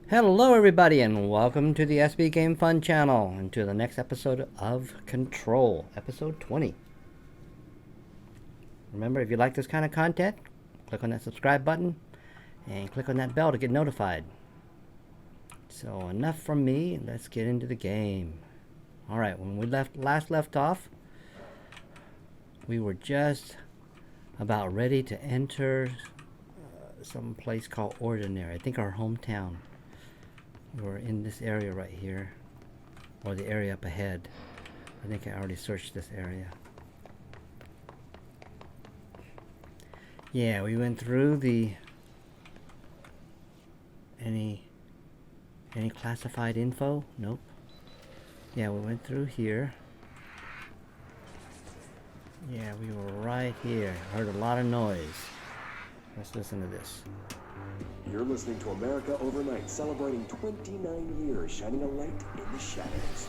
Hello everybody and welcome to the SBGAmeFun channel and to the next episode of Control, episode 20. Remember, if you like this kind of content, click on that subscribe button and click on that bell to get notified. So enough from me, let's get into the game. Alright, when we last left off, we were just about ready to enter some place called Ordinary, I think our hometown. We're in this area right here, or the area up ahead. I think I already searched this area. Yeah, we went through the any classified info? Nope. Yeah, we went through here. Yeah, we were right here. Heard a lot of noise. Let's listen to this. You're listening to America Overnight, celebrating 29 years, shining a light in the shadows.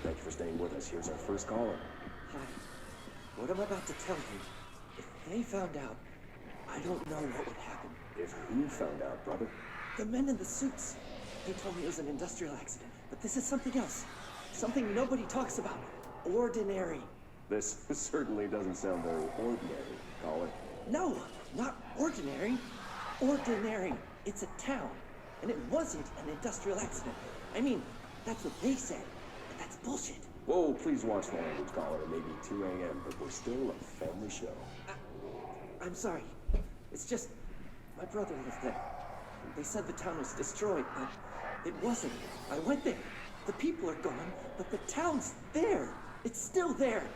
Thank you for staying with us. Here's our first caller. Hi. What I'm about to tell you, if they found out, I don't know what would happen. If who found out, brother? The men in the suits. They told me it was an industrial accident, but this is something else. Something nobody talks about. Ordinary. This certainly doesn't sound very ordinary, caller. No, not ordinary. Ordinary. It's a town. And it wasn't an industrial accident. I mean, that's what they said. But that's bullshit. Whoa, please watch the language, caller. It may be 2 a.m., but we're still a family show. I'm sorry. It's just, my brother lived there. They said the town was destroyed, but it wasn't. I went there. The people are gone, but the town's there. It's still there.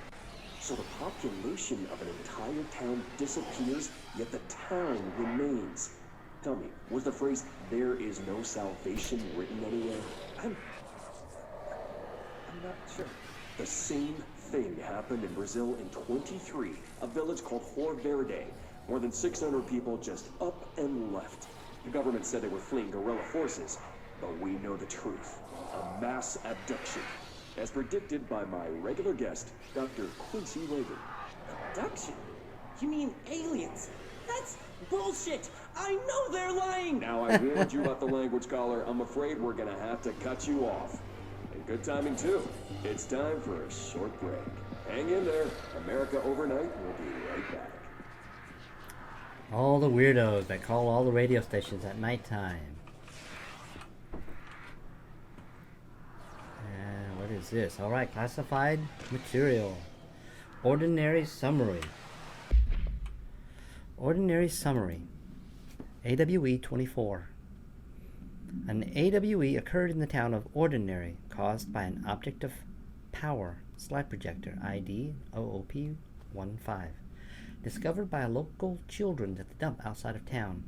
So the population of an entire town disappears, yet the town remains. Tell me, was the phrase, "there is no salvation," written anywhere? I'm not sure. The same thing happened in Brazil in 23, a village called Hor Verde. More than 600 people just up and left. The government said they were fleeing guerrilla forces, but we know the truth. A mass abduction. As predicted by my regular guest, Dr. Quincy Reagan. Abduction? You mean aliens? That's bullshit! I know they're lying! Now I warned you about the language, caller. I'm afraid we're gonna have to cut you off. And good timing too. It's time for a short break. Hang in there. America Overnight will be right back. All the weirdos that call all the radio stations at nighttime. What is this? Alright, classified material. Ordinary summary. Ordinary summary. AWE 24. An AWE occurred in the town of Ordinary, caused by an object of power slide projector ID OOP-15, discovered by local children at the dump outside of town.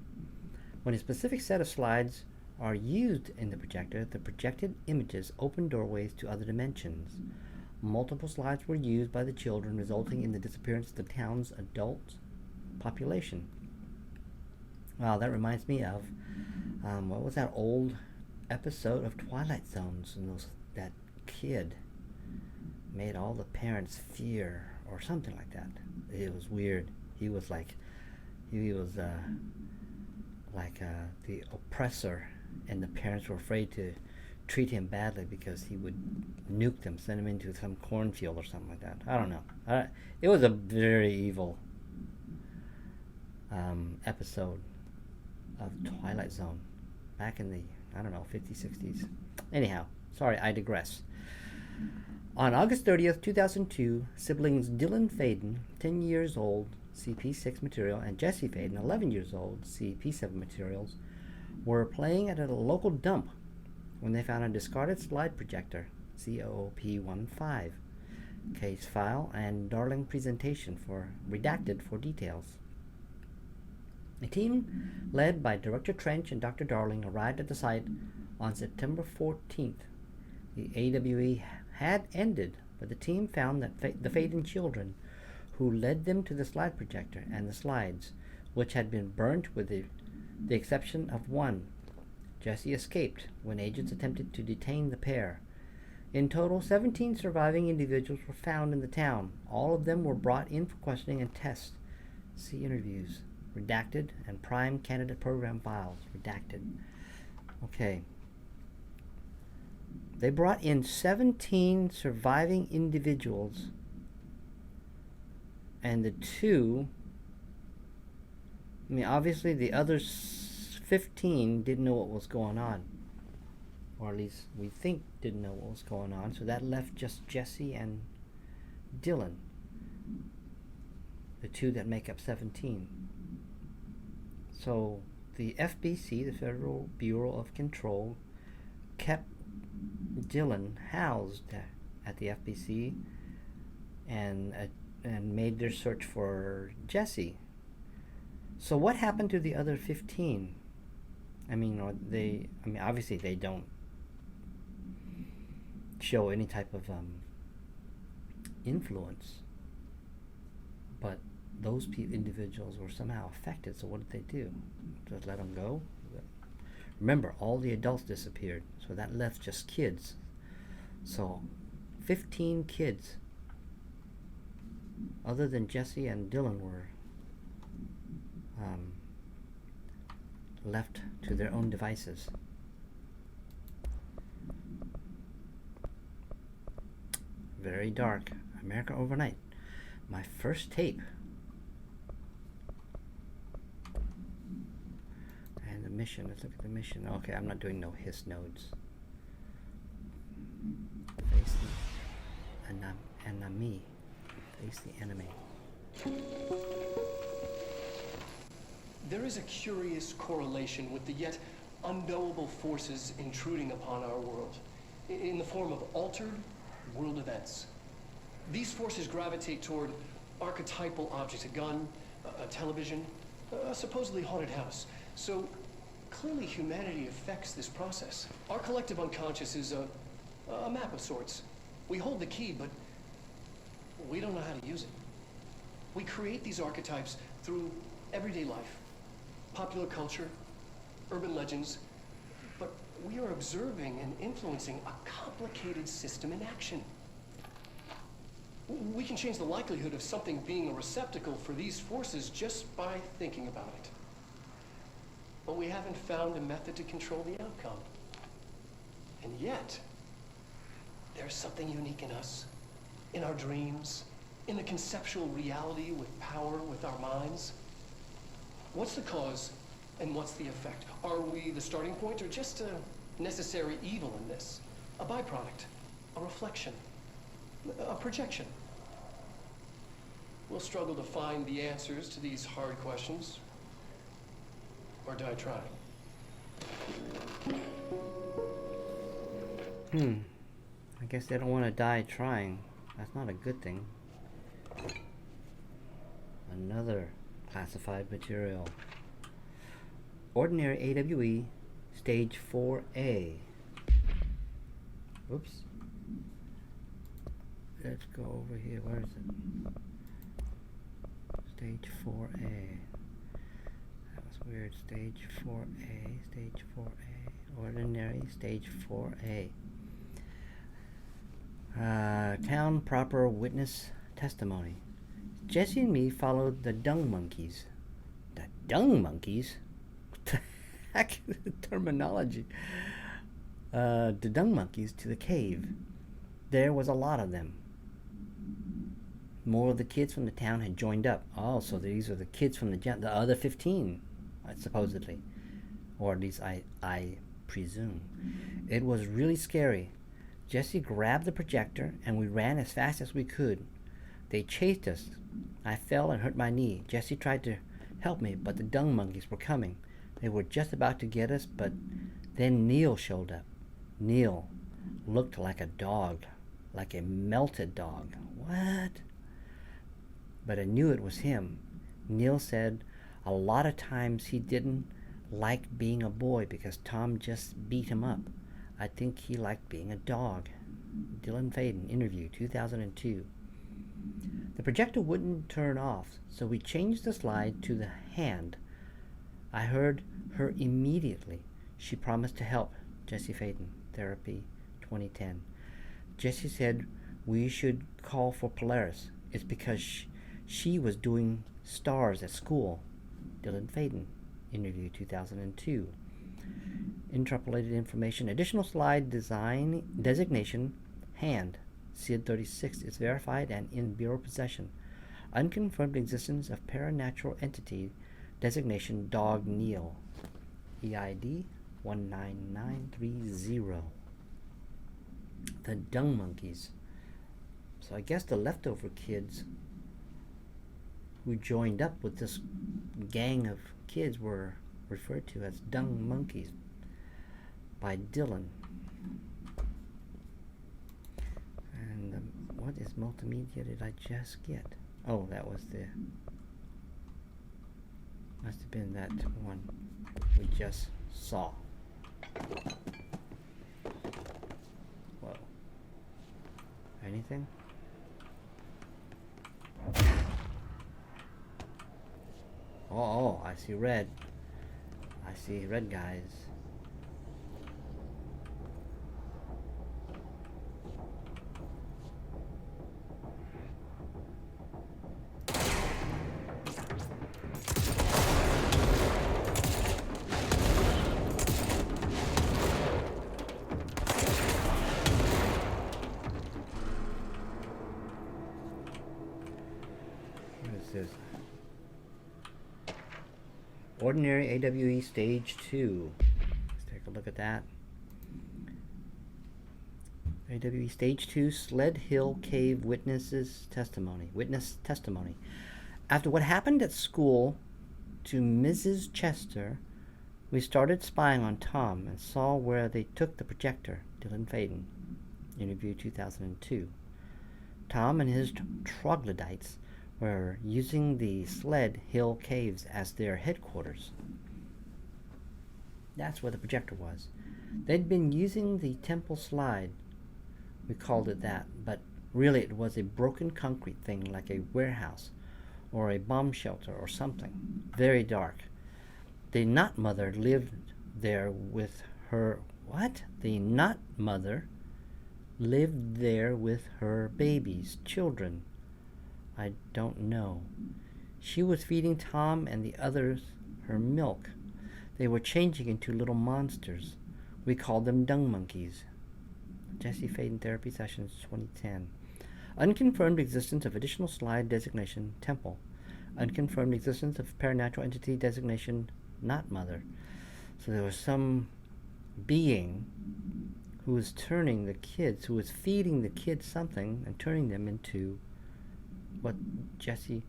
When a specific set of slides are used in the projector, the projected images open doorways to other dimensions. Multiple slides were used by the children, resulting in the disappearance of the town's adult population. Wow, that reminds me of what was that old episode of Twilight Zones? And that kid made all the parents fear, or something like that. It was weird. He was like the oppressor, and the parents were afraid to treat him badly because he would nuke them, send them into some cornfield or something like that. I don't know. It was a very evil episode of Twilight Zone back in the, 50s, 60s. Anyhow, sorry, I digress. On August 30th, 2002, siblings Dylan Faden, 10 years old, CP6 material, and Jesse Faden, 11 years old, CP7 materials, were playing at a local dump when they found a discarded slide projector, COOP-15, case file, and Darling presentation redacted for details. A team led by Director Trench and Dr. Darling arrived at the site on September 14th. The AWE had ended, but the team found that the Faden children, who led them to the slide projector and the slides, which had been burnt with the exception of one. Jesse escaped when agents attempted to detain the pair. In total, 17 surviving individuals were found in the town. All of them were brought in for questioning and tests. See interviews redacted, and prime candidate program files, redacted. Okay. They brought in 17 surviving individuals, and the two, I mean, obviously the other 15 didn't know what was going on, or at least we think didn't know what was going on, so that left just Jesse and Dylan, the two that make up 17. So the FBC, the Federal Bureau of Control, kept Dylan housed at the FBC and made their search for Jesse. So what happened to the other 15? I mean, obviously they don't show any type of influence, but those individuals were somehow affected. So what did they do? Just let them go? Remember, all the adults disappeared, so that left just kids. So 15 kids, other than Jesse and Dylan, were left to their own devices. Very dark. America Overnight. My first tape. And the mission. Let's look at the mission. Okay, I'm not doing no hiss nodes. Face the enemy. Face the enemy. There is a curious correlation with the yet unknowable forces intruding upon our world, in the form of altered world events. These forces gravitate toward archetypal objects, a gun, a television, a supposedly haunted house. So clearly humanity affects this process. Our collective unconscious is a map of sorts. We hold the key, but we don't know how to use it. We create these archetypes through everyday life, popular culture, urban legends, but we are observing and influencing a complicated system in action. We can change the likelihood of something being a receptacle for these forces just by thinking about it. But we haven't found a method to control the outcome. And yet, there's something unique in us, in our dreams, in the conceptual reality with power with our minds. What's the cause and what's the effect? Are we the starting point or just a necessary evil in this? A byproduct, a reflection, a projection? We'll struggle to find the answers to these hard questions. Or die trying. I guess they don't want to die trying. That's not a good thing. Another classified material. Ordinary AWE, Stage 4A. Oops. Let's go over here. Where is it? Stage 4A. That was weird. Stage 4A. Stage 4A. Ordinary. Stage 4A. Town proper witness testimony. Jesse and me followed the dung monkeys. The dung monkeys? What the heck is the terminology? The dung monkeys to the cave. There was a lot of them. More of the kids from the town had joined up. Oh, so these are the kids from the other 15, supposedly. Or at least I presume. It was really scary. Jesse grabbed the projector and we ran as fast as we could. They chased us. I fell and hurt my knee. Jesse tried to help me, but the dung monkeys were coming. They were just about to get us, but then Neil showed up. Neil looked like a dog, like a melted dog. What? But I knew it was him. Neil said a lot of times he didn't like being a boy because Tom just beat him up. I think he liked being a dog. Dylan Faden, interview, 2002. The projector wouldn't turn off, so we changed the slide to the hand. I heard her immediately. She promised to help. Jesse Faden, Therapy, 2010. Jesse said we should call for Polaris. It's because she was doing stars at school. Dylan Faden. Interview 2002. Interpolated information. Additional slide design designation. Hand. SID 36 is verified and in Bureau possession. Unconfirmed existence of paranatural entity. Designation Dog Neil. EID 19930. The Dung Monkeys. So I guess the leftover kids who joined up with this gang of kids were referred to as Dung Monkeys by Dylan. And what is multimedia did I just get? Oh, that was must have been that one we just saw. Whoa. Anything? Oh, I see red. I see red guys. What is this? Ordinary AWE Stage 2. Let's take a look at that. AWE Stage 2 Sled Hill Cave Witness testimony. After what happened at school to Mrs. Chester, we started spying on Tom and saw where they took the projector. Dylan Faden. Interview 2002. Tom and his troglodytes were using the Sled Hill Caves as their headquarters. That's where the projector was. They'd been using the temple slide. We called it that, but really it was a broken concrete thing like a warehouse or a bomb shelter or something. Very dark. The Knot Mother lived there with her... What? The Knot Mother lived there with her babies, children. I don't know. She was feeding Tom and the others her milk. They were changing into little monsters. We called them dung monkeys. Jesse Faden Therapy Sessions 2010. Unconfirmed existence of additional slide designation temple. Unconfirmed existence of paranatural entity designation Knot Mother. So there was some being who was turning the kids, who was feeding the kids something and turning them into what Jesse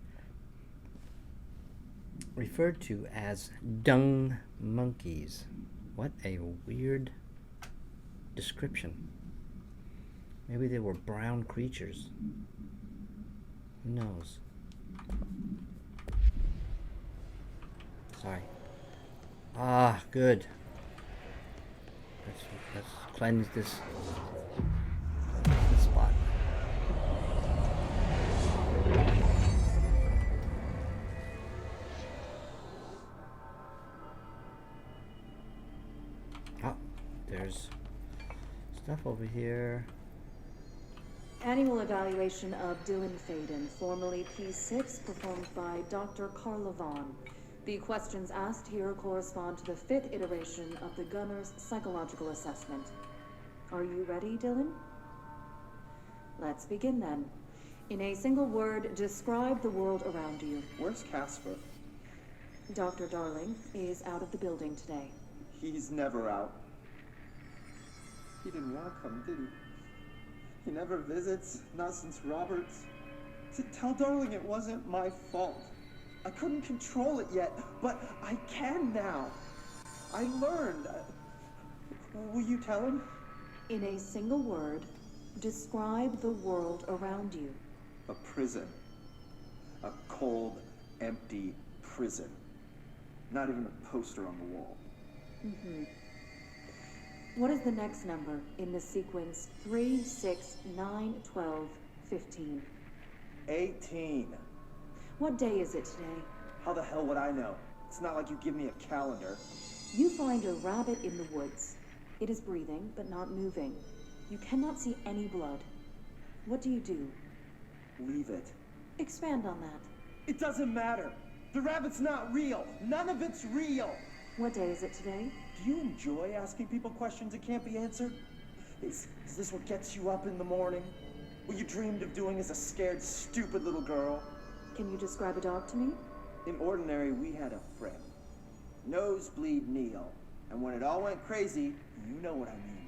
referred to as dung monkeys. What a weird description. Maybe they were brown creatures. Who knows? Sorry. Ah, good. Let's cleanse this spot. Oh, there's stuff over here. Annual evaluation of Dylan Faden, formerly P6, performed by Dr. Carla Vaughn. The questions asked here correspond to the 5th iteration of the Gunner's psychological assessment. Are you ready, Dylan? Let's begin then. In a single word, describe the world around you. Where's Casper? Dr. Darling is out of the building today. He's never out. He didn't want to come, did he? He never visits, not since Roberts. Tell Darling it wasn't my fault. I couldn't control it yet, but I can now. I learned. Will you tell him? In a single word, describe the world around you. A prison. A cold, empty prison. Not even a poster on the wall. What is the next number in the sequence 3, 6, 9, 12, 15? 18. What day is it today? How the hell would I know? It's not like you give me a calendar. You find a rabbit in the woods. It is breathing, but not moving. You cannot see any blood. What do you do? Leave it. Expand on that. It doesn't matter. The rabbit's not real. None of it's real. What day is it today? Do you enjoy asking people questions that can't be answered? Is this what gets you up in the morning? What you dreamed of doing as a scared, stupid little girl? Can you describe a dog to me? In Ordinary, we had a friend. Nosebleed Neil. And when it all went crazy, you know what I mean.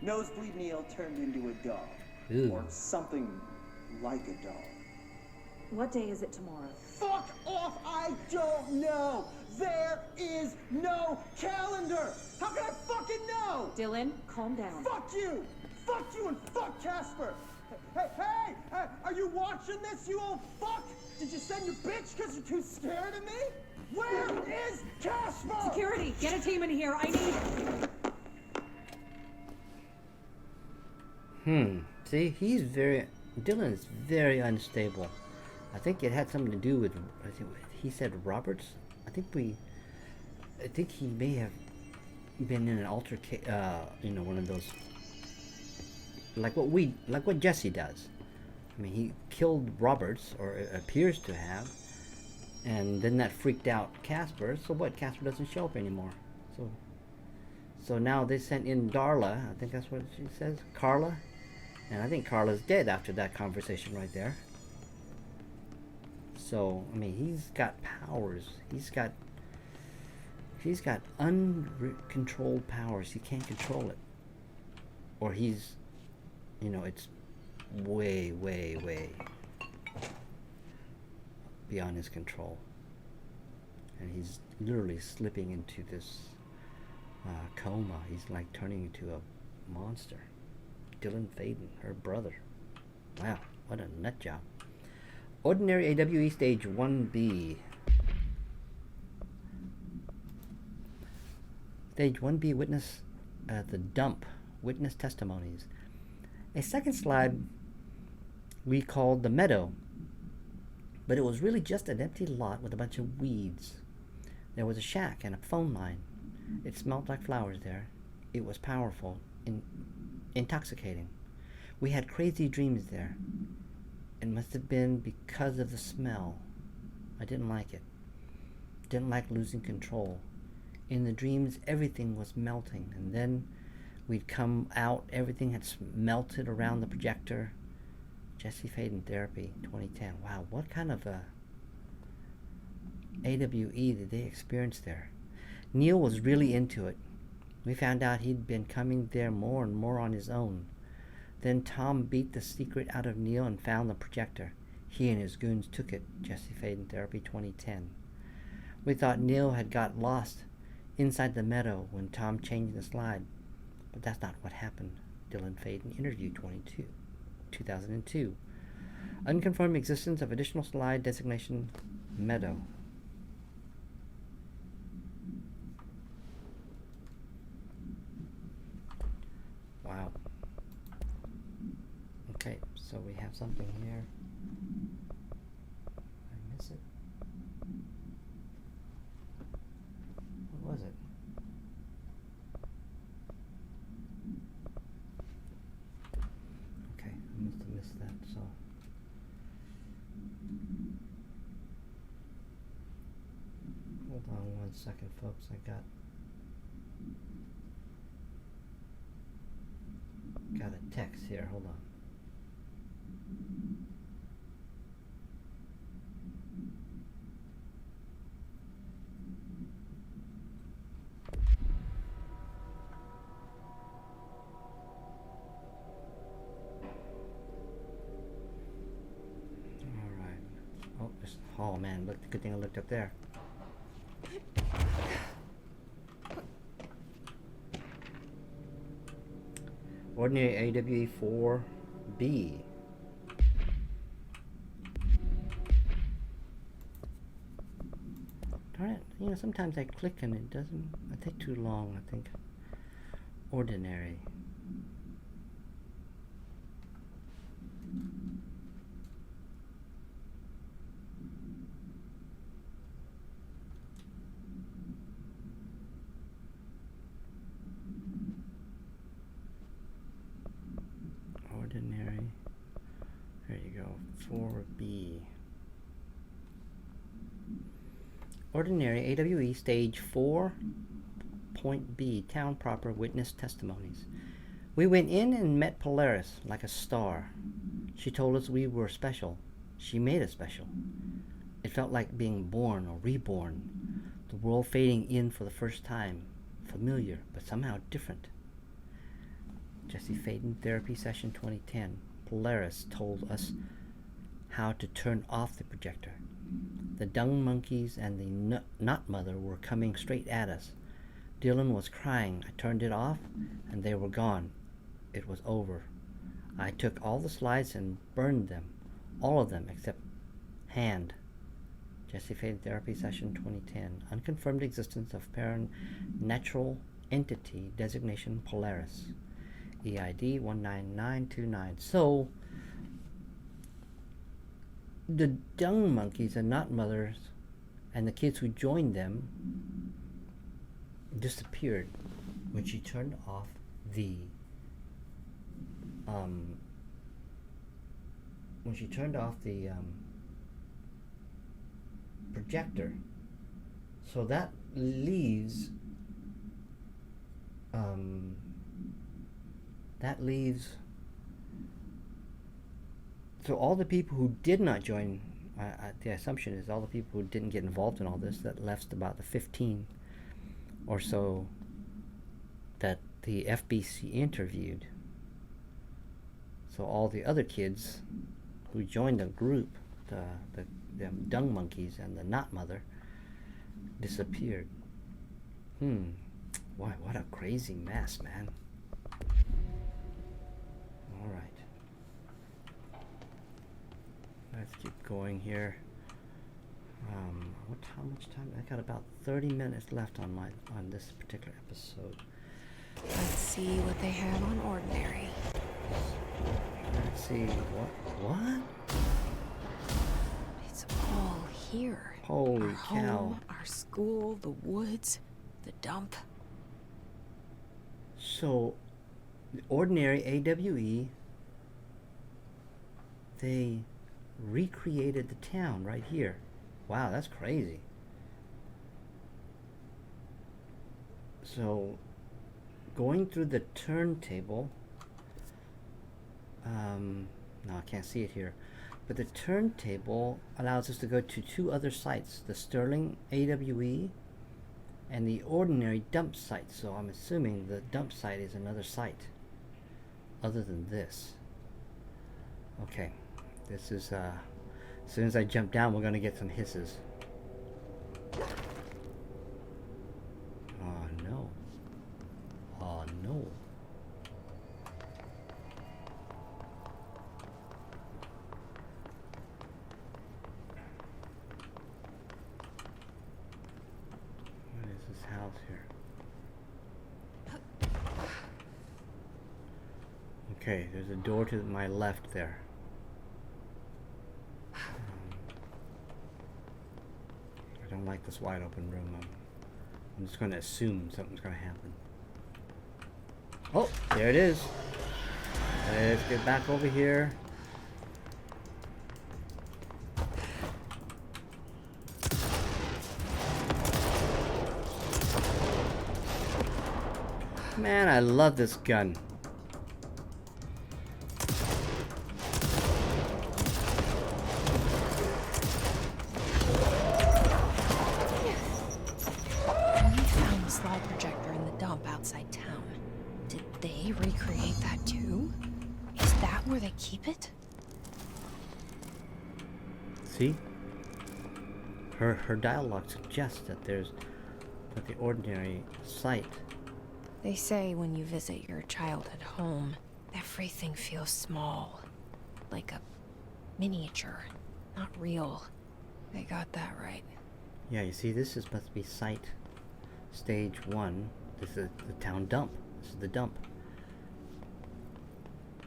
Nosebleed Neil turned into a dog. Ooh. Or something like a dog. What day is it tomorrow? Fuck off! I don't know! There is no calendar! How can I fucking know? Dylan, calm down. Fuck you! Fuck you and fuck Casper! Hey! Are you watching this, you old fuck? Did you send your bitch because you're too scared of me? Where is Casper? Security, get a team in here. I need... See, Dylan is very unstable. I think it had something to do with, he said Roberts. I think he may have been in an one of those, like what Jesse does. I mean, he killed Roberts, or appears to have, and then that freaked out Casper. So what? Casper doesn't show up anymore. So now they sent in Darla. I think that's what she says, Carla, and I think Carla's dead after that conversation right there. So I mean, he's got powers. He's got uncontrolled powers. He can't control it, or he's, it's way beyond his control, and he's literally slipping into this coma. He's like turning into a monster. Dylan Faden, her brother. Wow, what a nut job. Ordinary AWE Stage 1B. Stage 1B witness the dump. Witness testimonies. A second slide we called the meadow, but it was really just an empty lot with a bunch of weeds. There was a shack and a phone line. It smelled like flowers there. It was powerful, intoxicating. We had crazy dreams there. It must have been because of the smell. I didn't like it. Didn't like losing control. In the dreams, everything was melting, and then we'd come out, everything had melted around the projector. Jesse Faden Therapy, 2010. Wow, what kind of a AWE did they experience there? Neil was really into it. We found out he'd been coming there more and more on his own. Then Tom beat the secret out of Neil and found the projector. He and his goons took it. Jesse Faden Therapy, 2010. We thought Neil had got lost inside the meadow when Tom changed the slide. But that's not what happened. Dylan Faden Interview 2002. Unconfirmed existence of additional slide designation meadow. Wow. Okay, so we have something here. I miss it. What was it? Okay, I must have missed that, so. Hold on 1 second, folks. I got a text here. Hold on. Oh man, look, good thing I looked up there. Ordinary AWE 4B. Darn it, sometimes I click and it doesn't, I take too long, I think. Ordinary. Ordinary. There you go. 4B. Ordinary AWE Stage 4. Point B, Town Proper Witness Testimonies. We went in and met Polaris like a star. She told us we were special. She made us special. It felt like being born or reborn. The world fading in for the first time. Familiar, but somehow different. Jesse Faden, Therapy Session 2010. Polaris told us how to turn off the projector. The dung monkeys and the knot mother were coming straight at us. Dylan was crying. I turned it off, and they were gone. It was over. I took all the slides and burned them. All of them except Hand. Jesse Faden, Therapy Session 2010. Unconfirmed existence of natural entity designation Polaris. EID 19929. So, the dung monkeys and knot mothers and the kids who joined them disappeared when she turned off the projector. So that leaves so all the people who did not join, the assumption is all the people who didn't get involved in all this, that left about the 15 or so that the FBC interviewed. So all the other kids who joined the group, the dung monkeys and the knot mother, disappeared. Why, what a crazy mess, man. All right. Let's keep going here. How much time? I got about 30 minutes left on this particular episode. Let's see what they have on Ordinary. Let's see what? It's all here. Holy our cow! Home, our school, the woods, the dump. So, the Ordinary AWE, they recreated the town right here. Wow, that's crazy. So, going through the turntable, no, I can't see it here, but the turntable allows us to go to two other sites, the Sterling AWE and the Ordinary dump site. So I'm assuming the dump site is another site other than this. Okay, this is as soon as I jump down, we're gonna get some hisses. Oh no. Oh no. What is this house here? Okay, there's a door to my left there. I don't like this wide open room. I'm just going to assume something's going to happen. Oh, there it is. Let's get back over here. Man, I love this gun. We found the slide projector in the dump outside town. Did they recreate that too? Is that where they keep it? See? Her dialogue suggests that the Ordinary site. They say when you visit your childhood home, everything feels small. Like a miniature, not real. They got that right. Yeah, you see, this is supposed to be site stage 1. This is the town dump. This is the dump.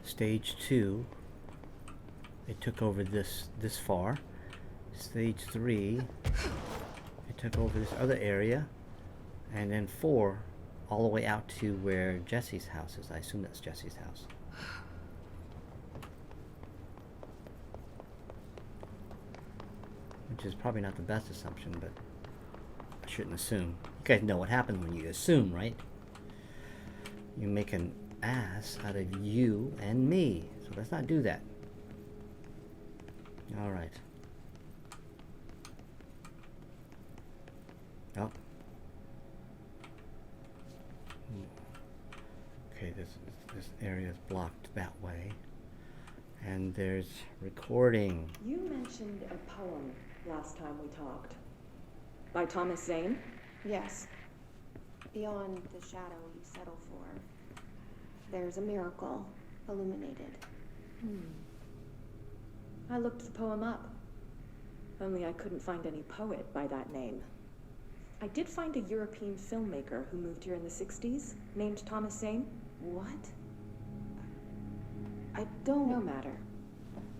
Stage 2, it took over this far. Stage 3, it took over this other area. And then 4, all the way out to where Jesse's house is. I assume that's Jesse's house. Which is probably not the best assumption, but shouldn't assume. You guys know what happens when you assume, right? You make an ass out of you and me. So let's not do that. All right. Oh. Okay, this area is blocked that way. And there's recording. You mentioned a poem last time we talked. By Thomas Zane? Yes. Beyond the shadow you settle for, there's a miracle illuminated. I looked the poem up. Only I couldn't find any poet by that name. I did find a European filmmaker who moved here in the 60s, named Thomas Zane. What? I don't... No matter.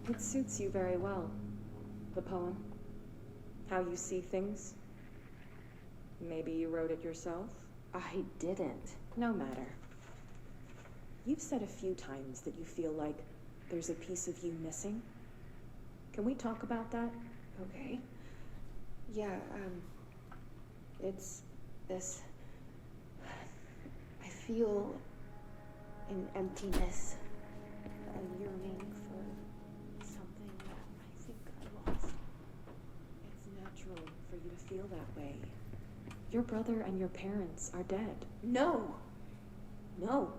It suits you very well. The poem. How you see things. Maybe you wrote it yourself? I didn't. No matter. You've said a few times that you feel like there's a piece of you missing. Can we talk about that? Okay. Yeah, it's this... I feel an emptiness, a yearning for something that I think I lost. It's natural for you to feel that way. Your brother and your parents are dead. No! No.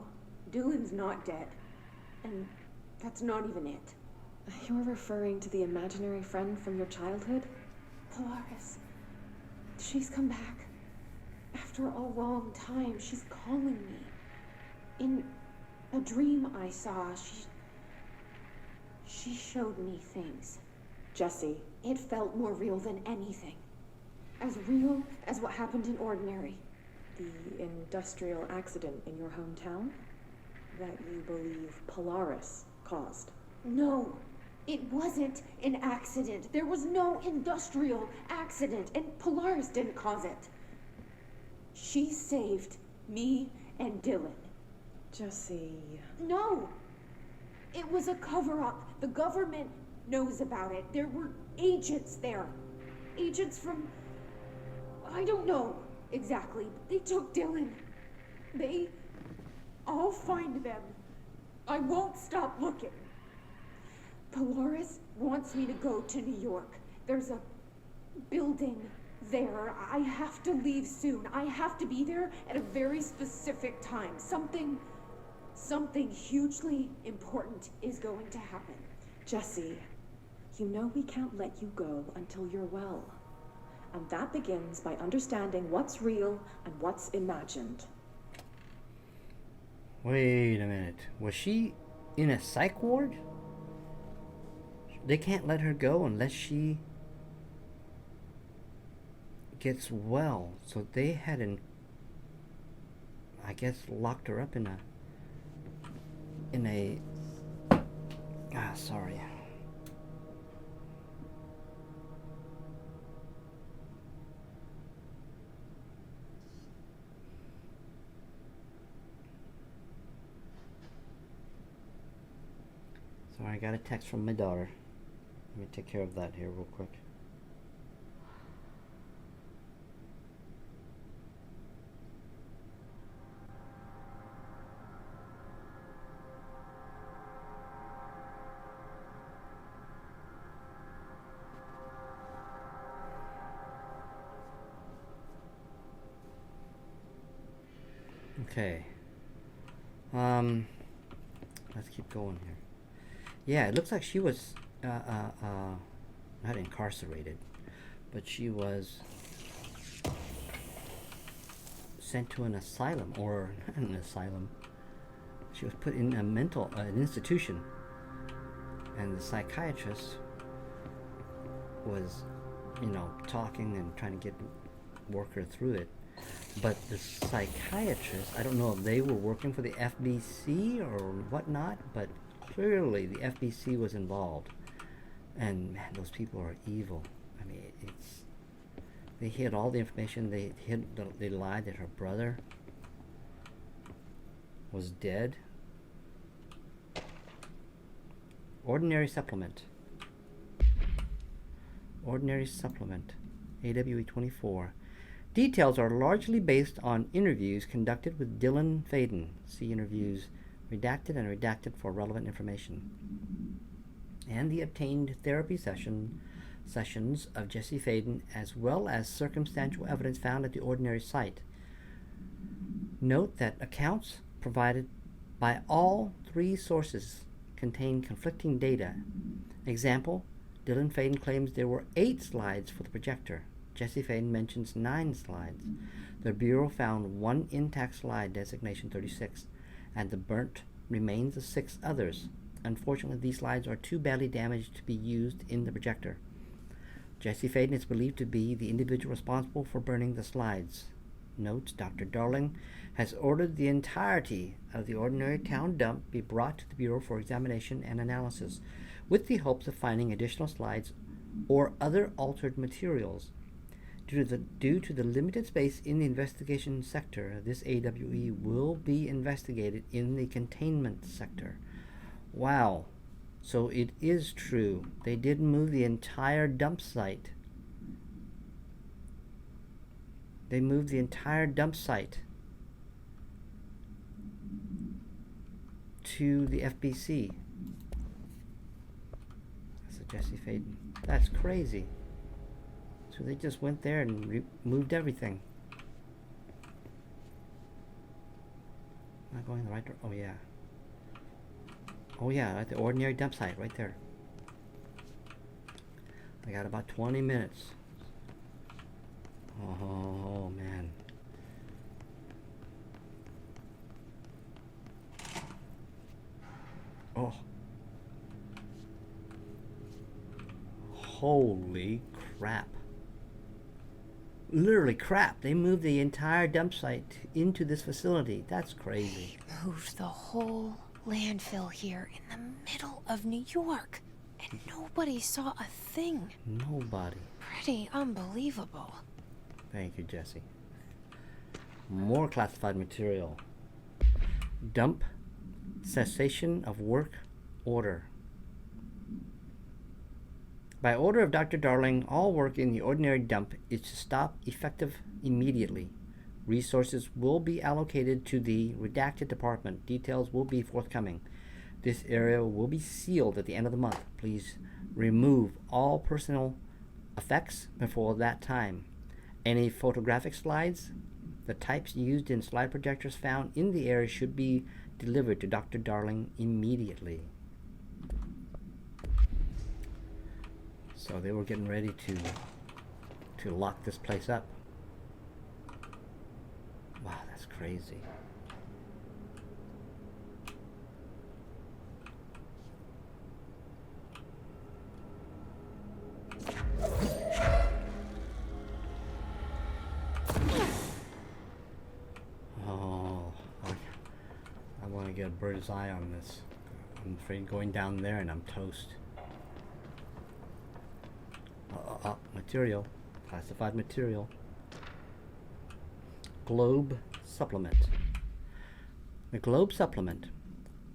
Dylan's not dead. And that's not even it. You're referring to the imaginary friend from your childhood? Polaris. She's come back. After a long time, she's calling me. In a dream I saw, she showed me things. Jesse. It felt more real than anything. As real as what happened in Ordinary. The industrial accident in your hometown that you believe Polaris caused. No, it wasn't an accident. There was no industrial accident, and Polaris didn't cause it. She saved me and Dylan. Jesse. No! It was a cover-up. The government knows about it. There were agents there. Agents from... I don't know exactly. They took Dylan. I'll find them. I won't stop looking. Polaris wants me to go to New York. There's a building there. I have to leave soon. I have to be there at a very specific time. Something hugely important is going to happen. Jesse, you know we can't let you go until you're well. And that begins by understanding what's real and what's imagined. Wait a minute. Was she in a psych ward? They can't let her go unless she gets well. So they hadn't, I guess, locked her up in a sorry. Sorry, I got a text from my daughter. Let me take care of that here real quick. Okay. Let's keep going here. Yeah, it looks like she was not incarcerated, but she was sent to an asylum, or not an asylum. She was put in a mental an institution, and the psychiatrist was, talking and trying to work her through it. But the psychiatrist, I don't know if they were working for the FBC or whatnot, but clearly the FBC was involved. And man, those people are evil. I mean, they hid all the information. They lied that her brother was dead. Ordinary supplement. Ordinary supplement. AWE 24. Details are largely based on interviews conducted with Dylan Faden. See interviews redacted and redacted for relevant information. And the obtained therapy sessions of Jesse Faden, as well as circumstantial evidence found at the ordinary site. Note that accounts provided by all three sources contain conflicting data. Example, Dylan Faden claims there were 8 slides for the projector. Jesse Faden mentions 9 slides. The Bureau found 1 intact slide, designation 36, and the burnt remains of 6 others. Unfortunately, these slides are too badly damaged to be used in the projector. Jesse Faden is believed to be the individual responsible for burning the slides. Notes, Dr. Darling has ordered the entirety of the ordinary town dump be brought to the Bureau for examination and analysis, with the hopes of finding additional slides or other altered materials. Due to the limited space in the investigation sector, this AWE will be investigated in the containment sector. Wow. So it is true. They did move the entire dump site. They moved the entire dump site to the FBC. That's a Jesse Faden. That's crazy. So they just went there and moved everything. Am I going the right direction? Oh yeah. Oh yeah, at the ordinary dump site right there. I got about 20 minutes. Oh man. Oh. Holy crap. Literally crap. They moved the entire dump site into this facility. That's crazy. They moved the whole landfill here in the middle of New York, and nobody saw a thing. Nobody. Pretty unbelievable. Thank you, Jesse. More classified material. Dump cessation of work order. By order of Dr. Darling, all work in the ordinary dump is to stop effective immediately. Resources will be allocated to the redacted department. Details will be forthcoming. This area will be sealed at the end of the month. Please remove all personal effects before that time. Any photographic slides, the types used in slide projectors found in the area should be delivered to Dr. Darling immediately. So they were getting ready to lock this place up. Wow, that's crazy. Oh, I want to get a bird's eye on this. I'm afraid going down there and I'm toast. Material. Classified material. Globe Supplement. The Globe Supplement.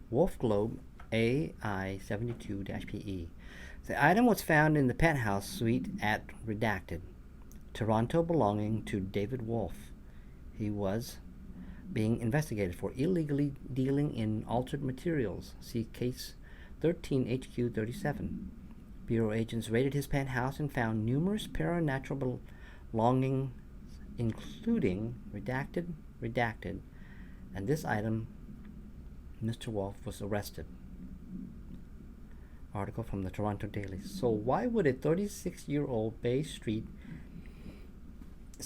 Wolf Globe AI72-PE. The item was found in the penthouse suite at Redacted, Toronto, belonging to David Wolf. He was being investigated for illegally dealing in altered materials. See case 13HQ37. Bureau agents raided his penthouse and found numerous paranatural belongings, including redacted, and this item, Mr. Wolf was arrested. Article from the Toronto Daily. So why would a 36-year-old Bay Street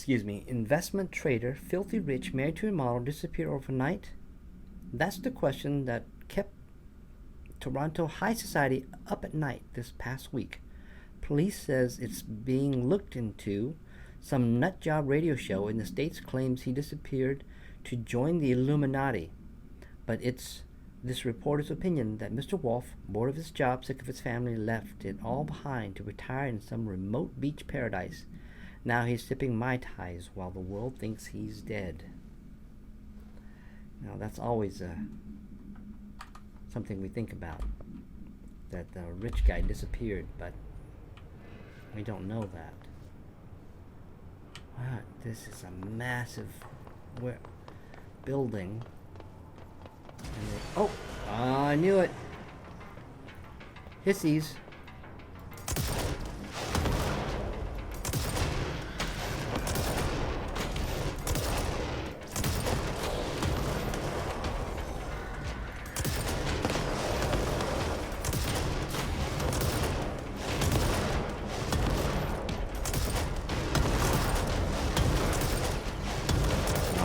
investment trader, filthy rich, married to a model, disappear overnight? That's the question that kept Toronto high society up at night this past week. Police says it's being looked into. Some nutjob radio show in the States claims he disappeared to join the Illuminati. But it's this reporter's opinion that Mr. Wolf, bored of his job, sick of his family, left it all behind to retire in some remote beach paradise. Now he's sipping Mai Tais while the world thinks he's dead. Now that's always something we think about. That the rich guy disappeared, but we don't know that. Wow, this is a massive building. Oh, I knew it. Hissies.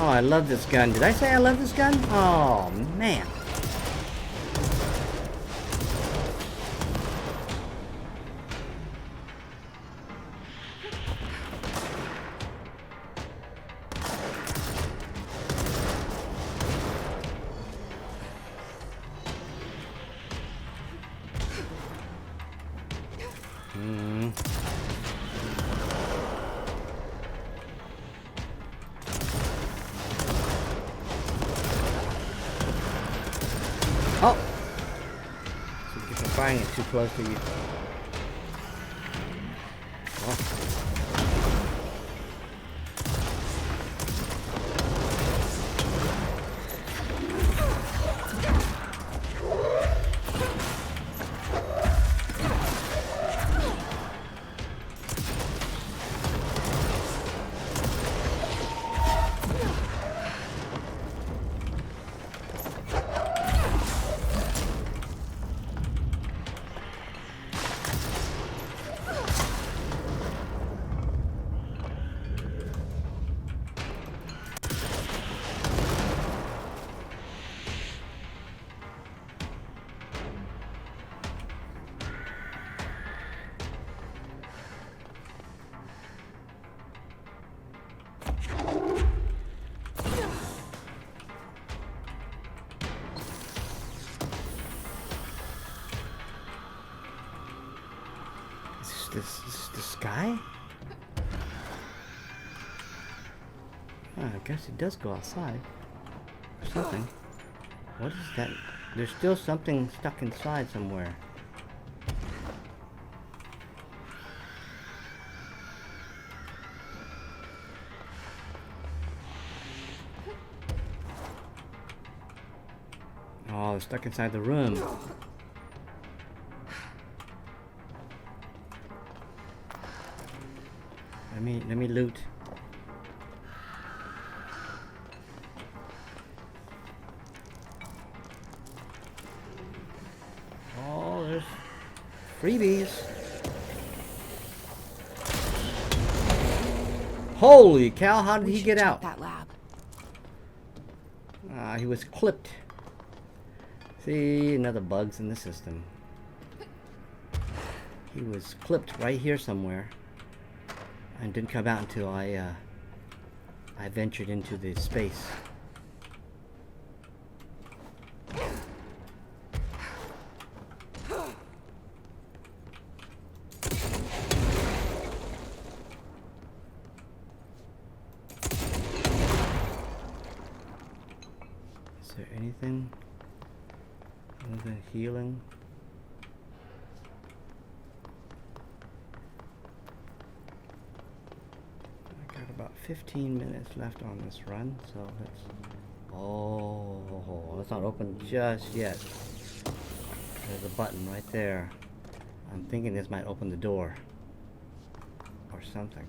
Oh, I love this gun. Did I say I love this gun? Oh, man. Oh! So if I'm firing it too close to you. Oh. Is this the sky? Oh, I guess it does go outside. Or something. What is that? There's still something stuck inside somewhere. Oh, it's stuck inside the room. Let me loot. Oh, there's freebies. Holy cow, how did he get out? That lab. He was clipped. See, another bug's in the system. He was clipped right here somewhere. And didn't come out until I ventured into the space. Is there anything other than healing? About 15 minutes left on this run, so let's... Oh, let's not open just yet. There's a button right there. I'm thinking this might open the door. Or something.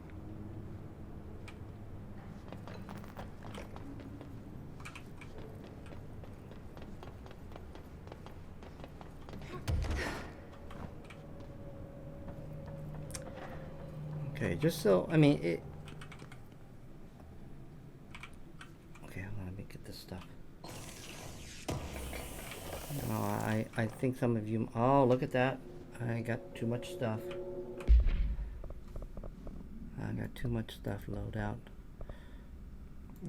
Okay, just so... I mean, it... Stuff. No, I think some of you... Oh, look at that. I got too much stuff. I got too much stuff load out.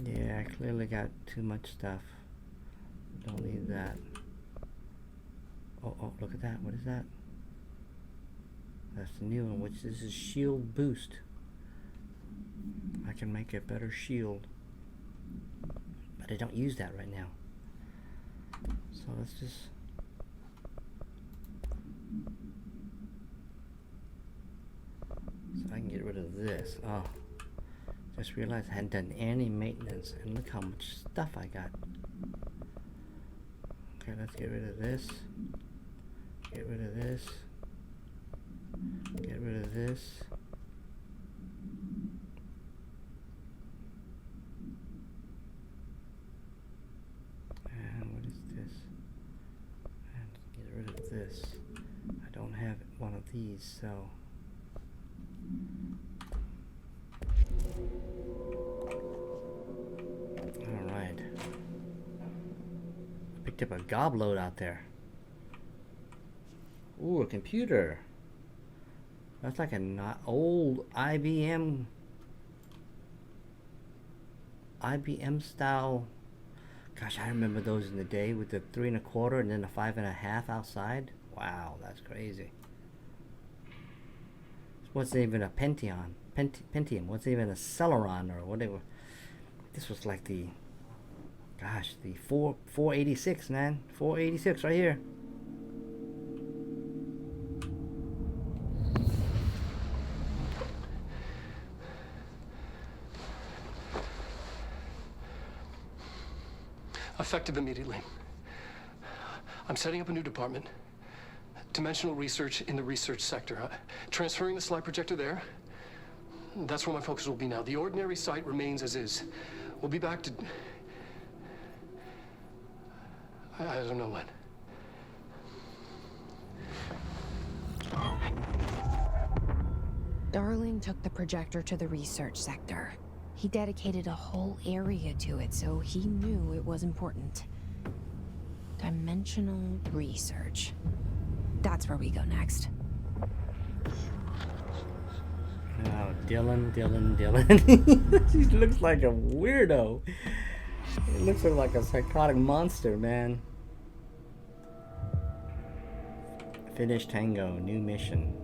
Yeah, I clearly got too much stuff. Don't need that. Oh, look at that. What is that? That's the new one, which this is shield boost. I can make a better shield. But I don't use that right now. So let's just... So I can get rid of this. Oh. Just realized I hadn't done any maintenance, and look how much stuff I got. Okay, let's get rid of this. Get rid of this. Get rid of this. And what is this? And get rid of this. I don't have one of these, so. Alright. Picked up a gobload out there. Ooh, a computer. That's like an old IBM style. Gosh, I remember those in the day with the 3 1/4 and then the 5 1/2 outside. Wow, that's crazy. What's even a Pentium? What's even a Celeron or whatever? This was like the 486, man. 486 right here. Effective immediately. I'm setting up a new department. Dimensional research in the research sector. Transferring the slide projector there. That's where my focus will be now. The ordinary site remains as is. We'll be back to... I don't know when. Darling took the projector to the research sector. He dedicated a whole area to it, so he knew it was important. Dimensional research. That's where we go next. Oh, Dylan. He looks like a weirdo. He looks like a psychotic monster, man. Finish Tango, new mission.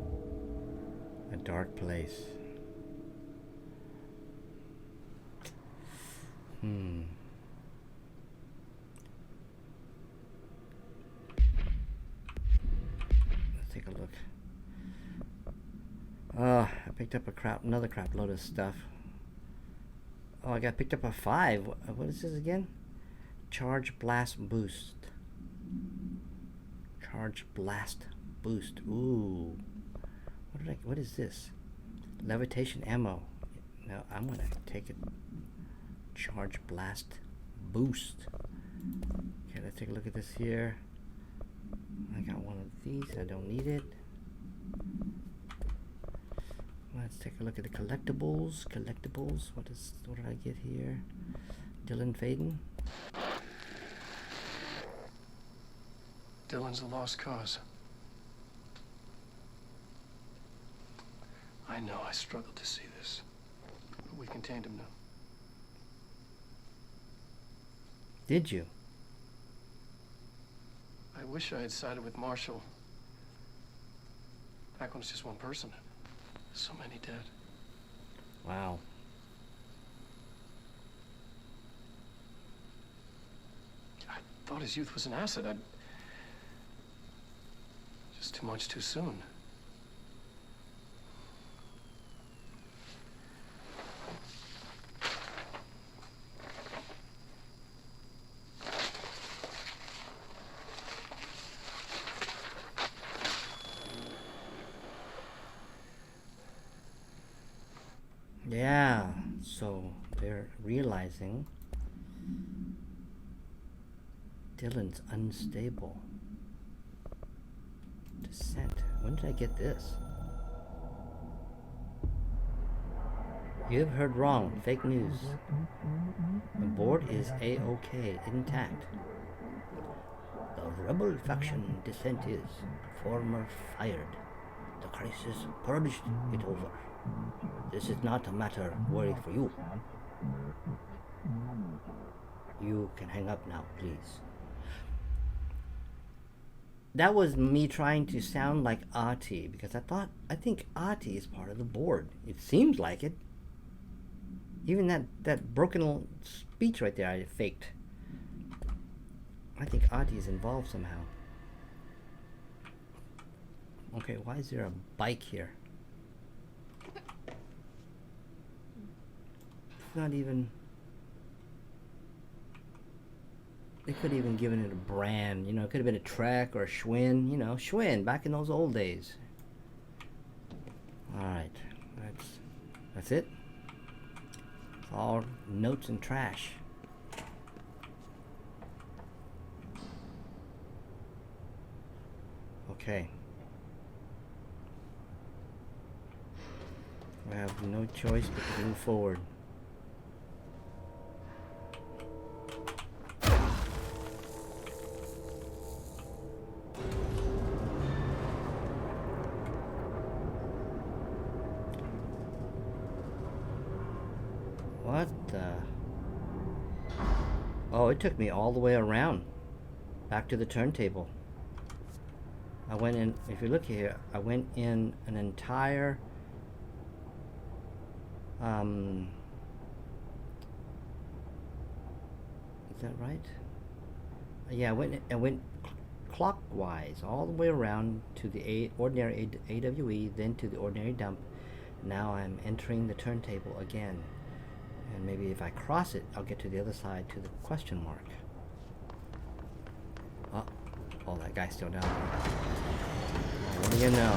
A dark place. Let's take a look. I picked up another crap load of stuff. Oh, I got picked up a 5. What is this again? Charge Blast Boost. Charge Blast Boost. Ooh. What is this? Levitation ammo. No, I'm gonna take it. Charge Blast Boost. Okay, let's take a look at this here. I got one of these. I don't need it. Let's take a look at the collectibles. What did I get here? Dylan Faden. Dylan's a lost cause. I know I struggled to see this, but we contained him now. Did you? I wish I had sided with Marshall. Back when it's just one person. So many dead. Wow. I thought his youth was an asset. Just too much too soon. Yeah, so they're realizing Dylan's unstable. Descent. When did I get this? You've heard wrong. Fake news. The board is A-OK, intact. The rebel faction descent is. Former fired. The crisis purged it over. This is not a matter of worry for you. You can hang up now, please. That was me trying to sound like Ahti, because I think Ahti is part of the board. It seems like it. Even that broken speech right there I faked. I think Ahti is involved somehow. Okay, why is there a bike here? not even... They could have even given it a brand, you know, it could have been a Trek or a Schwinn, you know, Schwinn, back in those old days. Alright, that's it. It's all notes and trash. Okay. I have no choice but to move forward. What the? Oh, it took me all the way around. Back to the turntable. I went in, if you look here, I went in an entire is that right? Yeah, I went clockwise all the way around to the ordinary AWE, then to the ordinary dump. Now I'm entering the turntable again. And maybe if I cross it, I'll get to the other side to the question mark. Oh, that guy's still down there. What do you know?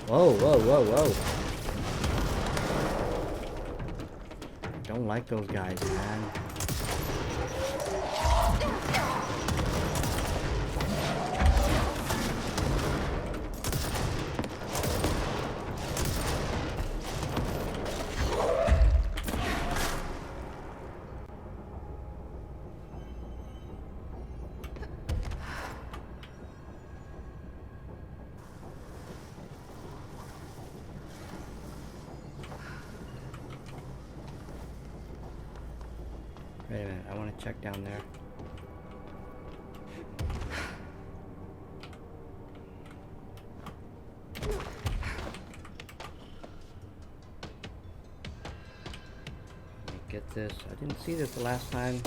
Whoa, whoa, whoa, whoa. Don't like those guys, man. Wait a minute, I want to check down there. Let me get this. I didn't see this the last time.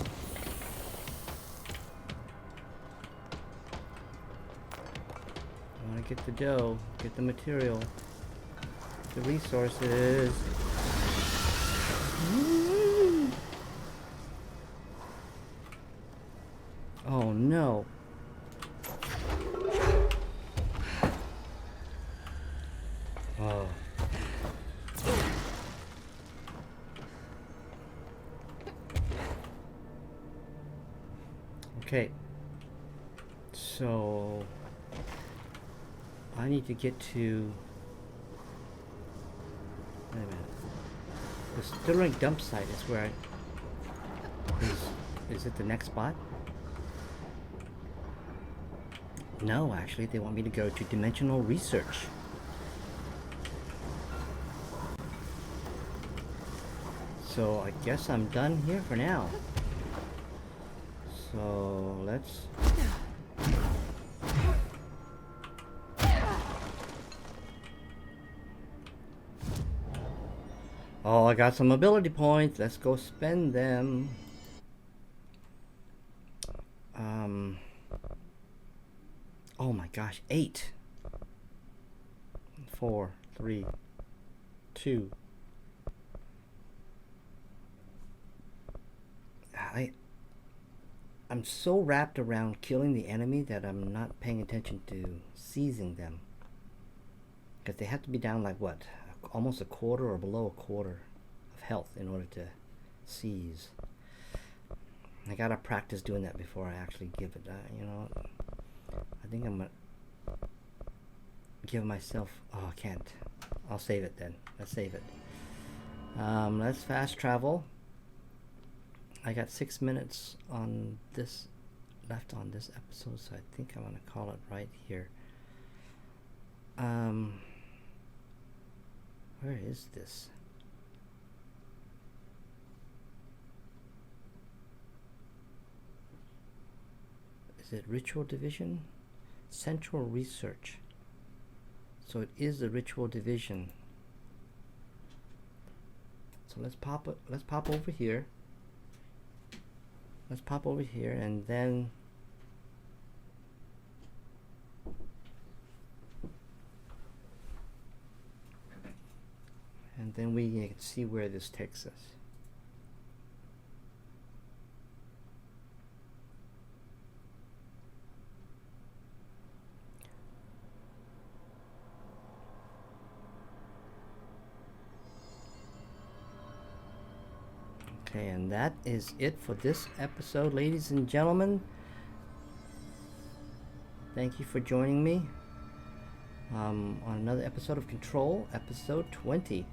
I want to get the dough, get the material, the resources. Oh no. Oh. Okay. So I need to get to... Wait a minute. The Stirling dump site is where I... Is it the next spot? No, actually, they want me to go to dimensional research. So I guess I'm done here for now. So let's... Oh, I got some ability points. Let's go spend them. Oh my gosh, 8. 4, 3, 2. I'm so wrapped around killing the enemy that I'm not paying attention to seizing them. Because they have to be down like what? Almost a quarter or below a quarter of health in order to seize. I gotta practice doing that before I actually give it, you know. I think I'm gonna give myself... Oh, I can't. I'll save it then. Let's save it. Let's fast travel. I got 6 minutes on this left on this episode, so I think I'm gonna call it right here. Where is this? Is it Ritual Division? Central Research. So it is the Ritual Division. So let's pop over here. Let's pop over here and then and then we can see where this takes us. Okay, and that is it for this episode, ladies and gentlemen. Thank you for joining me on another episode of Control, episode 20.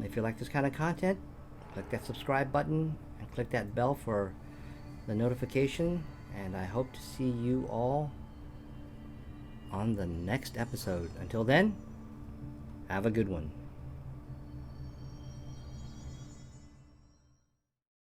If you like this kind of content, click that subscribe button and click that bell for the notification, and I hope to see you all on the next episode. Until then, have a good one.